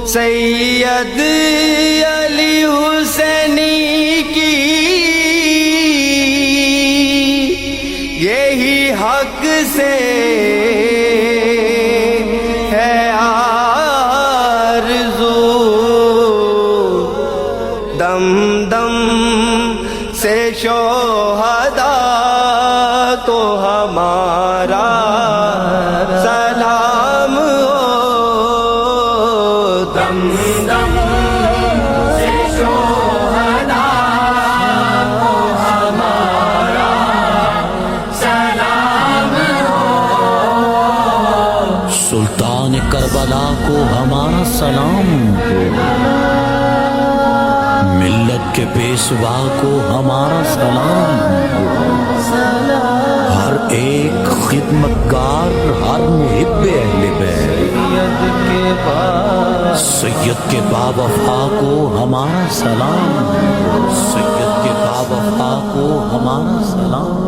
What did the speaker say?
سید علی حسینی کی یہی حق سے ہے آرزو، دم دم سے شہداء تو ہمارا سلام ہو، دم دم سے شہداء تو ہمارا سلام ہو، سلطان کربلا کو ہمارا سلام ہو، ملت کے پیشوا کو ہمارا سلام ہو، ہر ایک خدمتگار، ہر محب اہل بیت، سید کے باوفا کو ہمارا سلام، سید کے باوفا کو ہمارا سلام۔